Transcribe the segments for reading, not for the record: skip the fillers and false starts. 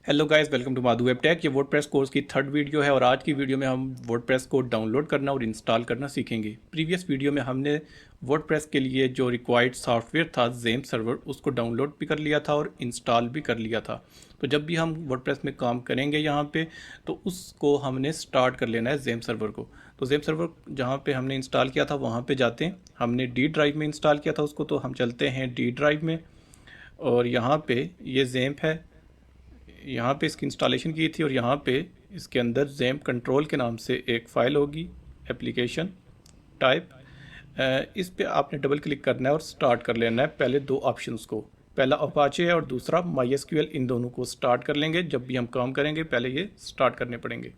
Hello guys, welcome to Madhu web tech. ये WordPress course की third video है और आज की वीडियो में हम वर्डप्रेस को डाउनलोड करना और इंस्टॉल करना सीखेंगे। प्रीवियस वीडियो में हमने वर्डप्रेस के लिए जो रिक्वायर्ड सॉफ्टवेयर था जेम सर्वर, उसको डाउनलोड भी कर लिया था और इंस्टॉल भी कर लिया था। तो जब भी हम वर्डप्रेस में काम करेंगे यहाँ पे, तो उसको हमने स्टार्ट कर लेना है जेम सर्वर को। तो जेम सर्वर जहाँ पे हमने इंस्टॉल किया था वहाँ पे जाते हैं। हमने डी ड्राइव में इंस्टॉल किया था उसको, तो हम चलते हैं डी ड्राइव में और यहाँ पे ये जेम्प है। यहाँ पे इसकी इंस्टॉलेशन की थी और यहाँ पे इसके अंदर जेम कंट्रोल के नाम से एक फ़ाइल होगी, एप्लीकेशन टाइप। इस पे आपने डबल क्लिक करना है और स्टार्ट कर लेना है पहले दो ऑप्शंस को। पहला अपाचे है और दूसरा MySQL। इन दोनों को स्टार्ट कर लेंगे। जब भी हम काम करेंगे पहले ये स्टार्ट करने पड़ेंगे।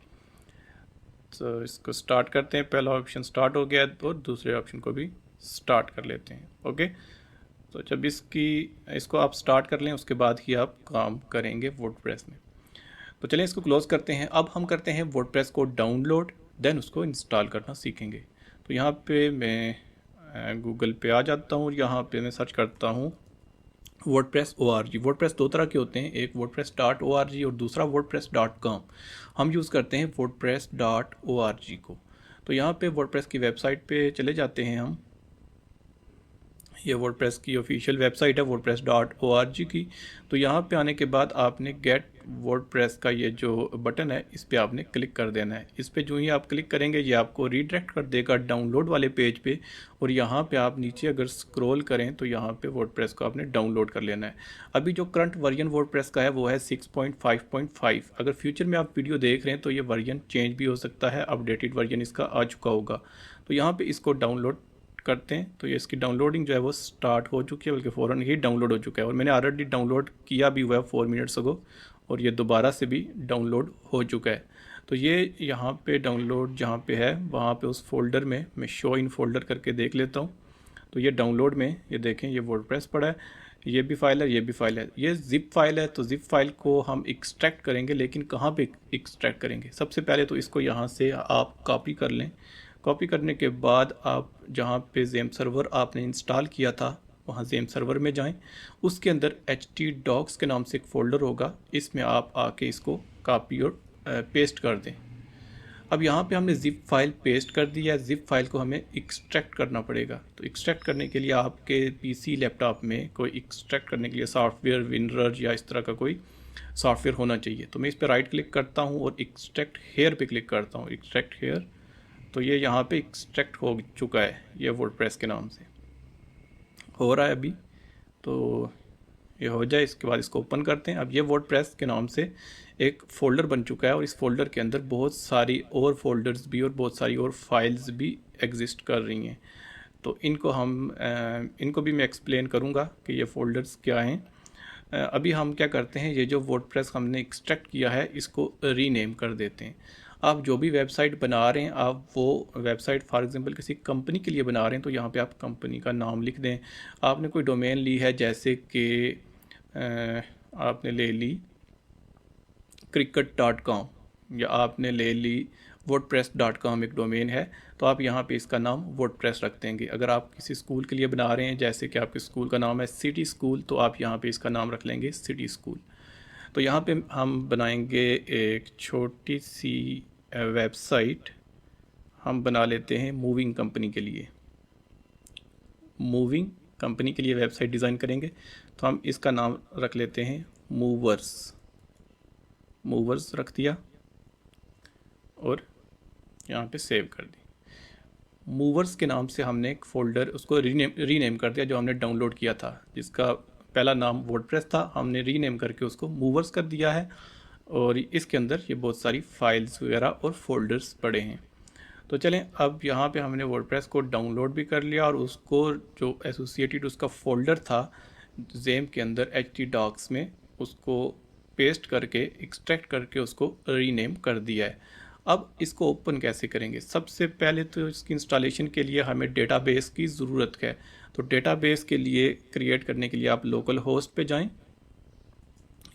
तो इसको स्टार्ट करते हैं। पहला ऑप्शन स्टार्ट हो गया और दूसरे ऑप्शन को भी स्टार्ट कर लेते हैं। ओके, तो जब इसको आप स्टार्ट कर लें उसके बाद ही आप काम करेंगे वर्डप्रेस में। तो चलें इसको क्लोज़ करते हैं। अब हम करते हैं वर्डप्रेस को डाउनलोड, देन उसको इंस्टॉल करना सीखेंगे। तो यहाँ पे मैं गूगल पे आ जाता हूँ और यहाँ पे मैं सर्च करता हूँ वर्डप्रेस ORG। वर्डप्रेस दो तरह के होते हैं, एक wordpress.org और दूसरा wordpress.com। हम यूज़ करते हैं wordpress.org को। तो यहाँ पे वर्डप्रेस की वेबसाइट पे चले जाते हैं हम। ये वर्डप्रेस की ऑफिशियल वेबसाइट है wordpress.org की। तो यहाँ पे आने के बाद आपने गेट वर्डप्रेस का ये जो बटन है इस पे आपने क्लिक कर देना है। इस पे जो ही आप क्लिक करेंगे ये आपको रीडायरेक्ट कर देगा डाउनलोड वाले पेज पे। और यहाँ पे आप नीचे अगर स्क्रॉल करें तो यहाँ पे वर्डप्रेस को आपने डाउनलोड कर लेना है। अभी जो करंट वर्जन वर्डप्रेस का है वो है 6.5.5। अगर फ्यूचर में आप वीडियो देख रहे हैं तो ये वर्जन चेंज भी हो सकता है, अपडेटेड वर्जन इसका आ चुका होगा। तो यहाँ पर इसको डाउनलोड करते हैं। तो ये इसकी डाउनलोडिंग जो है वो स्टार्ट हो चुकी है, बल्कि फ़ौरन ही डाउनलोड हो चुका है और मैंने ऑलरेडी डाउनलोड किया भी हुआ है 4 मिनट्स अगो और ये दोबारा से भी डाउनलोड हो चुका है। तो ये यहाँ पे डाउनलोड जहाँ पे है वहाँ पे उस फोल्डर में मैं शो इन फोल्डर करके देख लेता हूँ। तो ये डाउनलोड में ये देखें, ये वर्डप्रेस पड़ा है, ये भी फाइल है, ये भी फाइल है, ये जिप फाइल है। तो जिप फाइल को हम एक्सट्रैक्ट करेंगे, लेकिन कहाँ पे एक्सट्रैक्ट करेंगे? सबसे पहले तो इसको यहाँ से आप कॉपी कर लें। कॉपी करने के बाद आप जहाँ पे जेम सर्वर आपने इंस्टॉल किया था वहाँ जेम सर्वर में जाएं। उसके अंदर htdocs के नाम से एक फ़ोल्डर होगा, इसमें आप आके इसको कॉपी और पेस्ट कर दें। अब यहाँ पे हमने ज़िप फाइल पेस्ट कर दिया है। ज़िप फाइल को हमें एक्सट्रैक्ट करना पड़ेगा। तो एक्सट्रैक्ट करने के लिए आपके पीसी लैपटॉप में कोई एक्सट्रैक्ट करने के लिए सॉफ्टवेयर विनरर या इस तरह का कोई सॉफ्टवेयर होना चाहिए। तो मैं इस पर राइट क्लिक करता हूँ और एक्सट्रैक्ट हेयर पे क्लिक करता हूँ, एक्सट्रैक्ट हेयर। तो ये यहाँ पे एक्सट्रैक्ट हो चुका है, ये वर्डप्रेस के नाम से हो रहा है अभी। तो ये हो जाए, इसके बाद इसको ओपन करते हैं। अब ये वर्डप्रेस के नाम से एक फ़ोल्डर बन चुका है और इस फोल्डर के अंदर बहुत सारी और फोल्डर्स भी और बहुत सारी और फाइल्स भी एग्जिस्ट कर रही हैं। तो इनको भी मैं एक्सप्लेन करूँगा कि ये फ़ोल्डर्स क्या हैं। अभी हम क्या करते हैं, ये जो वर्डप्रेस हमने एक्सट्रैक्ट किया है इसको रीनेम कर देते हैं। आप जो भी वेबसाइट बना रहे हैं, आप वो वेबसाइट फॉर एग्जांपल किसी कंपनी के लिए बना रहे हैं तो यहाँ पे आप कंपनी का नाम लिख दें। आपने कोई डोमेन ली है, जैसे कि आपने ले ली cricket.com या आपने ले ली wordpress.com, एक डोमेन है, तो आप यहाँ पे इसका नाम वर्डप्रेस रख देंगे। अगर आप किसी स्कूल के लिए बना रहे हैं, जैसे कि आपके स्कूल का नाम है सिटी स्कूल, तो आप यहाँ पे इसका नाम रख लेंगे सिटी स्कूल। तो यहाँ पे हम बनाएंगे एक छोटी सी वेबसाइट। हम बना लेते हैं मूविंग कंपनी के लिए। मूविंग कंपनी के लिए वेबसाइट डिज़ाइन करेंगे, तो हम इसका नाम रख लेते हैं मूवर्स। मूवर्स रख दिया और यहाँ पे सेव कर दी। मूवर्स के नाम से हमने एक फ़ोल्डर उसको रीनेम कर दिया, जो हमने डाउनलोड किया था, जिसका पहला नाम वर्डप्रेस था, हमने रीनेम करके उसको मूवर्स कर दिया है। और इसके अंदर ये बहुत सारी फाइल्स वगैरह और फोल्डर्स पड़े हैं। तो चलें, अब यहाँ पे हमने वर्डप्रेस को डाउनलोड भी कर लिया और उसको जो एसोसिएटेड उसका फ़ोल्डर था जेम के अंदर htdocs में, उसको पेस्ट करके एक्सट्रैक्ट करके उसको रीनेम कर दिया है। अब इसको ओपन कैसे करेंगे? सबसे पहले तो इसकी इंस्टॉलेशन के लिए हमें डेटाबेस की ज़रूरत है। तो डेटाबेस के लिए क्रिएट करने के लिए आप लोकल होस्ट पे जाएं।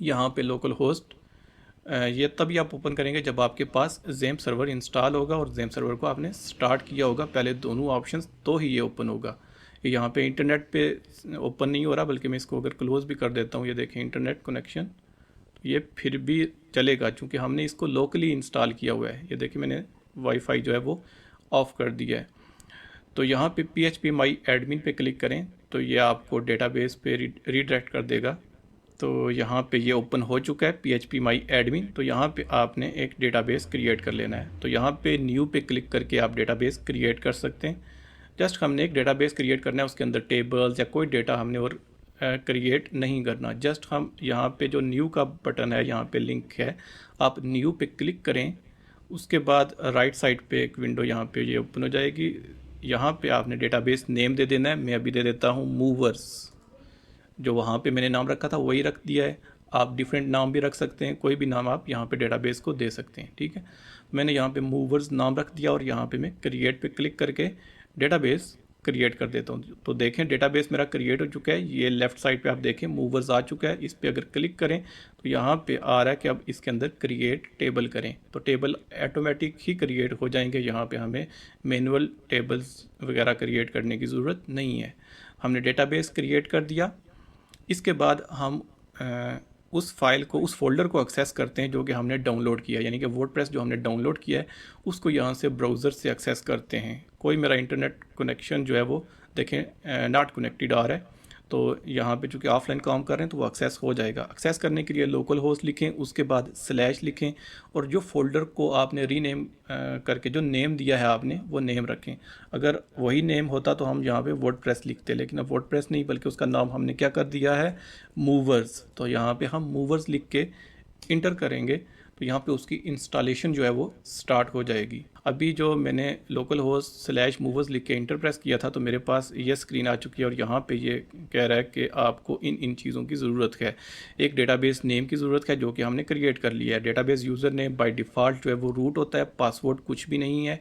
यहाँ पे लोकल होस्ट ये तभी आप ओपन करेंगे जब आपके पास जेम सर्वर इंस्टॉल होगा और जेम सर्वर को आपने स्टार्ट किया होगा, पहले दोनों ऑप्शंस, तो ही ये ओपन होगा। यहाँ पे इंटरनेट पे ओपन नहीं हो रहा, बल्कि मैं इसको अगर क्लोज़ भी कर देता हूँ, ये देखें इंटरनेट कनेक्शन, तो ये फिर भी चलेगा क्योंकि हमने इसको लोकली इंस्टॉल किया हुआ है। ये देखिए मैंने वाईफाई जो है वो ऑफ़ कर दिया है। तो यहाँ पे PHP माई एडमिन पे क्लिक करें तो ये आपको डेटाबेस पे रीडायरेक्ट कर देगा। तो यहाँ पे ये ओपन हो चुका है PHP माई एडमिन। तो यहाँ पे आपने एक डेटाबेस क्रिएट कर लेना है। तो यहाँ पे न्यू पे क्लिक करके आप डेटाबेस क्रिएट कर सकते हैं। जस्ट हमने एक डेटाबेस क्रिएट करना है, उसके अंदर टेबल्स या कोई डेटा हमने और क्रिएट नहीं करना। जस्ट हम यहाँ पे जो न्यू का बटन है, यहाँ पे लिंक है, आप न्यू पे क्लिक करें। उसके बाद राइट साइड पे एक विंडो यहाँ पे ये ओपन हो जाएगी। यहाँ पे आपने डेटाबेस नेम दे देना है। मैं अभी दे देता हूँ मूवर्स। जो वहाँ पे मैंने नाम रखा था वही रख दिया है। आप डिफरेंट नाम भी रख सकते हैं, कोई भी नाम आप यहाँ पे डेटाबेस को दे सकते हैं। ठीक है, मैंने यहाँ पे मूवर्स नाम रख दिया और यहाँ पे मैं क्रिएट पे क्लिक करके डेटाबेस क्रिएट कर देता हूँ। तो देखें डेटाबेस मेरा क्रिएट हो चुका है। ये लेफ़्ट साइड पे आप देखें मूवर्स आ चुका है। इस पर अगर क्लिक करें तो यहाँ पे आ रहा है कि अब इसके अंदर क्रिएट टेबल करें। तो टेबल ऑटोमेटिक ही क्रिएट हो जाएंगे। यहाँ पे हमें मैनुअल टेबल्स वगैरह क्रिएट करने की ज़रूरत नहीं है। हमने डेटाबेस क्रिएट कर दिया। इसके बाद हम उस फाइल को, उस फोल्डर को एक्सेस करते हैं जो कि हमने डाउनलोड किया है। यानी कि वर्डप्रेस जो हमने डाउनलोड किया है उसको यहाँ से ब्राउज़र से एक्सेस करते हैं। कोई मेरा इंटरनेट कनेक्शन जो है वो देखें नॉट कनेक्टेड आ रहा है। तो यहाँ पे चूँकि ऑफलाइन काम कर रहे हैं तो वो एक्सेस हो जाएगा। एक्सेस करने के लिए लोकल होस्ट लिखें, उसके बाद स्लैश लिखें और जो फोल्डर को आपने रीनेम करके जो नेम दिया है आपने वो नेम रखें। अगर वही नेम होता तो हम यहाँ पे वर्डप्रेस लिखते, लेकिन अब वर्डप्रेस नहीं बल्कि उसका नाम हमने क्या कर दिया है, मूवर्स। तो यहाँ पे हम मूवर्स लिख के इंटर करेंगे तो यहाँ पे उसकी इंस्टॉलेशन जो है वो स्टार्ट हो जाएगी। अभी जो मैंने लोकल होस्ट स्लैश मूवर्स लिख के इंटर प्रेस किया था तो मेरे पास ये स्क्रीन आ चुकी है और यहाँ पे ये कह रहा है कि आपको इन चीज़ों की ज़रूरत है। एक डेटाबेस नेम की ज़रूरत है जो कि हमने क्रिएट कर लिया है। Database user name by default जो है वो रूट होता है, पासवर्ड कुछ भी नहीं है।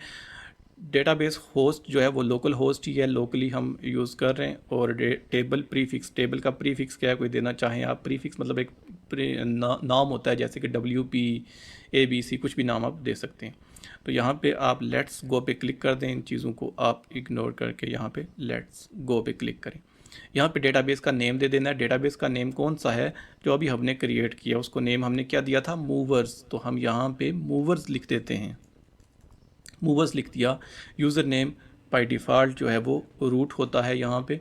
डेटाबेस होस्ट जो है वो लोकल होस्ट ही है, लोकली हम यूज़ कर रहे हैं। और टेबल प्रीफिक्स, टेबल का प्रीफिक्स क्या है, कोई देना चाहें आप। प्रीफिक्स मतलब एक नाम होता है, जैसे कि WP ABC कुछ भी नाम आप दे सकते हैं। तो यहाँ पे आप लेट्स गो पे क्लिक कर दें। इन चीज़ों को आप इग्नोर करके यहाँ पे लेट्स गो पे क्लिक करें। यहाँ पे डेटाबेस का नेम दे देना है। डेटाबेस का नेम कौन सा है जो अभी हमने क्रिएट किया, उसको नेम हमने क्या दिया था, मूवर्स। तो हम यहाँ पे मूवर्स लिख देते हैं। मूवर्स लिख दिया। यूज़र नेम बाय डिफ़ॉल्ट जो है वो रूट होता है। यहाँ पे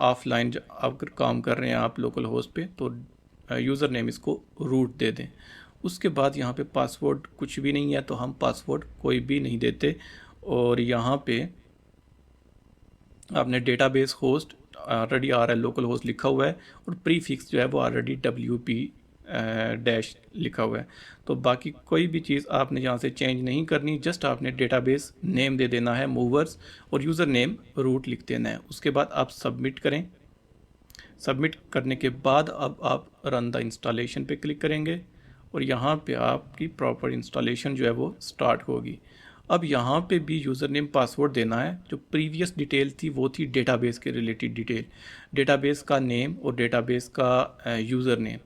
ऑफलाइन अगर काम कर रहे हैं आप लोकल होस्ट पे तो यूज़र नेम इसको रूट दे दें। उसके बाद यहाँ पे पासवर्ड कुछ भी नहीं है तो हम पासवर्ड कोई भी नहीं देते। और यहाँ पे आपने डेटाबेस होस्ट ऑलरेडी आ रहा है, लोकल होस्ट लिखा हुआ है और प्रीफिक्स जो है वो ऑलरेडी WP डैश लिखा हुआ है। तो बाकी कोई भी चीज़ आपने यहाँ से चेंज नहीं करनी। जस्ट आपने डेटाबेस नेम दे देना है मूवर्स और यूज़र नेम रूट लिख देना है। उसके बाद आप सबमिट करें। सबमिट करने के बाद अब आप रन द इंस्टॉलेशन पे क्लिक करेंगे और यहाँ पे आपकी प्रॉपर इंस्टॉलेशन जो है वो स्टार्ट होगी। अब यहाँ पे भी यूज़र नेम पासवर्ड देना है। जो प्रीवियस डिटेल थी वो थी डेटाबेस के रिलेटेड डिटेल, डेटाबेस का नेम और डेटाबेस का यूज़र नेम।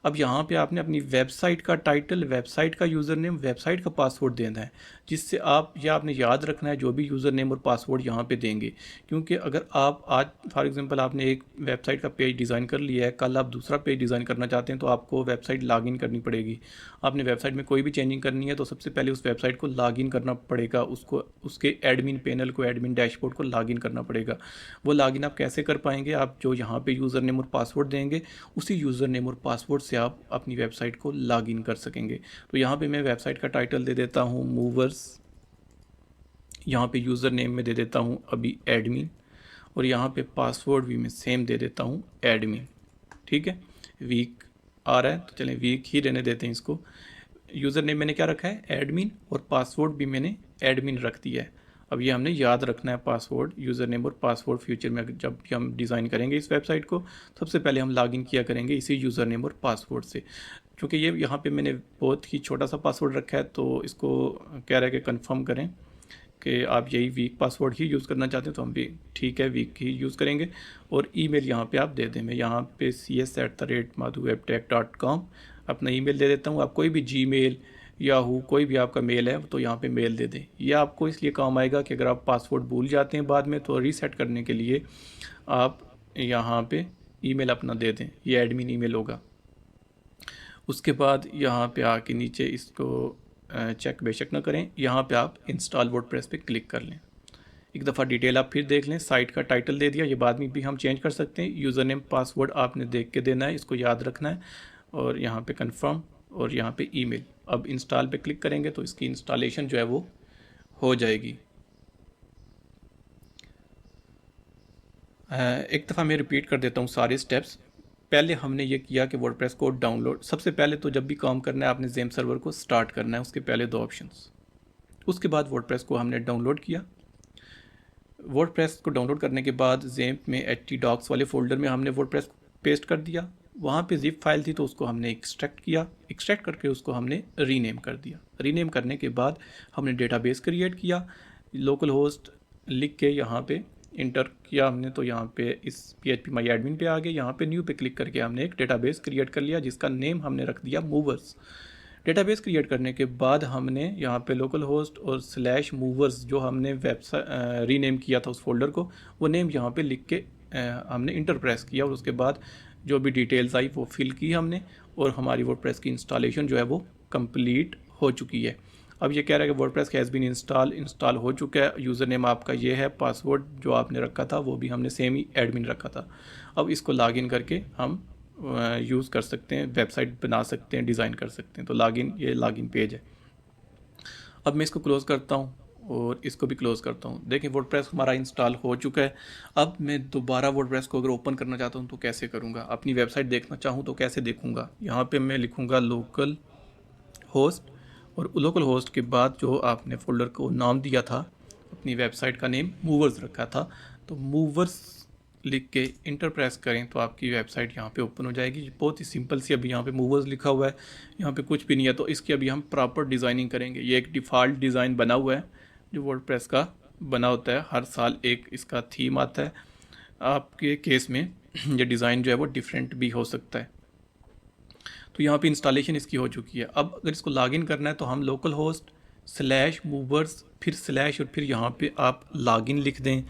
अब यहाँ पे आपने अपनी वेबसाइट का टाइटल, वेबसाइट का यूज़र नेम, वेबसाइट का पासवर्ड देना है, जिससे आप या आपने याद रखना है जो भी यूज़र नेम और पासवर्ड यहाँ पे देंगे। क्योंकि अगर आप आज फॉर एग्जांपल आपने एक वेबसाइट का पेज डिज़ाइन कर लिया है, कल आप दूसरा पेज डिज़ाइन करना चाहते हैं तो आपको वेबसाइट लॉगिन करनी पड़ेगी। आपने वेबसाइट में कोई भी चेंजिंग करनी है तो सबसे पहले उस वेबसाइट को लॉगिन करना पड़ेगा, उसको उसके एडमिन पैनल को, एडमिन डैशबोर्ड को लॉगिन करना पड़ेगा। वो लॉगिन आप कैसे कर पाएंगे, आप जो यहाँ पे यूज़र नेम और पासवर्ड देंगे उसी यूज़र नेम और पासवर्ड से आप अपनी वेबसाइट को लॉगिन कर सकेंगे। तो यहाँ पे मैं वेबसाइट का टाइटल दे देता हूँ मूवर्स। यहाँ पे यूज़र नेम में दे देता हूँ अभी एडमिन और यहाँ पे पासवर्ड भी मैं सेम दे देता हूँ एडमिन। ठीक है, वीक आ रहा है तो चलें वीक ही रहने देते हैं इसको। यूज़र नेम मैंने क्या रखा है, एडमिन, और पासवर्ड भी मैंने एडमिन रख दिया है। अब ये हमने याद रखना है पासवर्ड, यूज़र नेम और पासवर्ड। फ्यूचर में जब भी हम डिज़ाइन करेंगे इस वेबसाइट को सबसे पहले हम लॉगिन किया करेंगे इसी यूज़र नेम और पासवर्ड से। क्योंकि ये यहाँ पे मैंने बहुत ही छोटा सा पासवर्ड रखा है तो इसको कह रहा है कि कंफर्म करें कि आप यही वीक पासवर्ड ही यूज़ करना चाहते हैं तो हम भी ठीक है वीक ही यूज़ करेंगे। और ईमेल यहाँ पे आप दे दें। मैं यहाँ पे cs@madhuwebtech.com अपना ईमेल दे देता हूँ। आप कोई भी जीमेल, याहू, कोई भी आपका मेल है तो यहाँ पे मेल दे दें। यह आपको इसलिए काम आएगा कि अगर आप पासवर्ड भूल जाते हैं बाद में तो रीसेट करने के लिए आप यहाँ पे ईमेल अपना दे दें। ये एडमिन ईमेल होगा। उसके बाद यहाँ पे आके नीचे इसको चेक बेशक ना करें, यहाँ पे आप इंस्टॉल वर्डप्रेस पे क्लिक कर लें। एक दफ़ा डिटेल आप फिर देख लें। साइट का टाइटल दे दिया, ये बाद में भी हम चेंज कर सकते हैं। यूज़र नेम पासवर्ड आपने देख के देना है, इसको याद रखना है। और यहाँ पे कंफर्म और यहाँ पे ईमेल। अब इंस्टॉल पे क्लिक करेंगे तो इसकी इंस्टॉलेशन जो है वो हो जाएगी। एक दफ़ा मैं रिपीट कर देता हूँ सारे स्टेप्स। पहले हमने ये किया कि वर्डप्रेस को डाउनलोड, सबसे पहले तो जब भी काम करना है आपने ज़ेम सर्वर को स्टार्ट करना है, उसके पहले 2 ऑप्शंस। उसके बाद वर्डप्रेस को हमने डाउनलोड किया। वर्डप्रेस को डाउनलोड करने के बाद ज़ेम्प में htdocs वाले फ़ोल्डर में हमने वर्डप्रेस पेस्ट कर दिया। वहाँ पे ज़िप फाइल थी तो उसको हमने एक्सट्रैक्ट किया। एक्सट्रैक्ट करके उसको हमने रीनेम कर दिया। रीनेम करने के बाद हमने डेटाबेस क्रिएट किया। लोकल होस्ट लिख के यहाँ पे इंटर किया हमने, तो यहाँ पे इस PHP माई एडमिन पे आ गए। यहाँ पे न्यू पे क्लिक करके हमने एक डेटाबेस क्रिएट कर लिया जिसका नेम हमने रख दिया मूवर्स। डेटाबेस क्रिएट करने के बाद हमने यहाँ पे लोकल होस्ट और /मूवर्स जो हमने वेबसाइट रीनेम किया था उस फोल्डर को, वो नेम यहाँ पे लिख के हमने इंटर प्रेस किया। और उसके बाद जो भी डिटेल्स आई वो फिल की हमने, और हमारी वर्डप्रेस की इंस्टॉलेशन जो है वो कंप्लीट हो चुकी है। अब ये कह रहा है कि वर्डप्रेस हैज़ बीन इंस्टॉल हो चुका है। यूज़र नेम आपका ये है, पासवर्ड जो आपने रखा था वो भी हमने सेम ही एडमिन रखा था। अब इसको लॉगिन करके हम यूज़ कर सकते हैं, वेबसाइट बना सकते हैं, डिज़ाइन कर सकते हैं। तो ये लॉगिन पेज है। अब मैं इसको क्लोज़ करता हूँ और इसको भी क्लोज़ करता हूँ। देखें वर्डप्रेस हमारा इंस्टॉल हो चुका है। अब मैं दोबारा वर्डप्रेस को अगर ओपन करना चाहता हूँ तो कैसे करूँगा, अपनी वेबसाइट देखना चाहूँ तो कैसे देखूँगा। यहाँ पे मैं लिखूँगा लोकल होस्ट, और लोकल होस्ट के बाद जो आपने फ़ोल्डर को नाम दिया था, अपनी वेबसाइट का नेम मूवर्स रखा था, तो मूवर्स लिख के इंटर प्रेस करें तो आपकी वेबसाइट यहाँ पे ओपन हो जाएगी। बहुत ही सिंपल सी, अभी यहाँ पे मूवर्स लिखा हुआ है, यहाँ पे कुछ भी नहीं है। तो इसकी अभी हम प्रॉपर डिज़ाइनिंग करेंगे। ये एक डिफ़ॉल्ट डिज़ाइन बना हुआ है जो वर्डप्रेस का बना होता है। हर साल एक इसका थीम आता है। आपके केस में ये डिज़ाइन जो है वो डिफरेंट भी हो सकता है। तो यहाँ पे इंस्टॉलेशन इसकी हो चुकी है। अब अगर इसको लॉगिन करना है तो हम लोकल होस्ट /मूवर्स फिर स्लैश और फिर यहाँ पे आप लॉगिन लिख दें,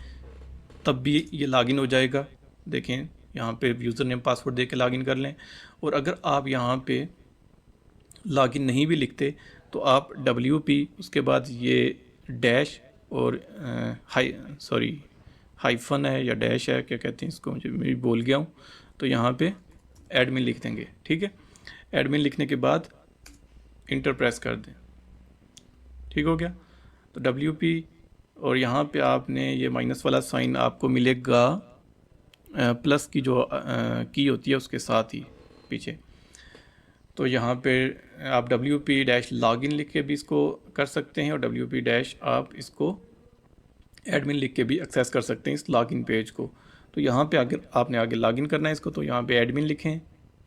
तब भी ये लॉगिन हो जाएगा। देखें यहाँ पे यूज़र नेम पासवर्ड दे के लॉगिन कर लें। और अगर आप यहाँ पे लॉगिन नहीं भी लिखते तो आप WP उसके बाद ये डैश और हाइफन है या डैश है, क्या कहते हैं इसको, मुझे मैं भूल गया हूँ। तो यहाँ पे एडमिन लिख देंगे, ठीक है। एडमिन लिखने के बाद इंटर प्रेस कर दें, ठीक हो गया। तो WP और यहाँ पे आपने ये माइनस वाला साइन आपको मिलेगा प्लस की जो की होती है उसके साथ ही पीछे। तो यहाँ पे आप WP-लॉगिन लिख के भी इसको कर सकते हैं, और WP- आप इसको एडमिन लिख के भी एक्सेस कर सकते हैं इस लॉगिन पेज को। तो यहाँ पे अगर आपने आगे लॉगिन करना है इसको, तो यहाँ पे एडमिन लिखें,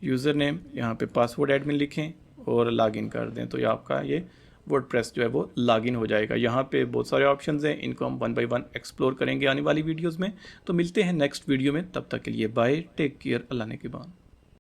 यूज़र नेम, यहाँ पे पासवर्ड एडमिन लिखें और लॉगिन कर दें। तो ये आपका ये वर्डप्रेस जो है वो लॉगिन हो जाएगा। यहाँ पे बहुत सारे ऑप्शंस हैं, इनको हम 1 बाय 1 एक्सप्लोर करेंगे आने वाली वीडियोज़ में। तो मिलते हैं नेक्स्ट वीडियो में, तब तक के लिए बाय, टेक केयर, अल्लाह ने के बाद।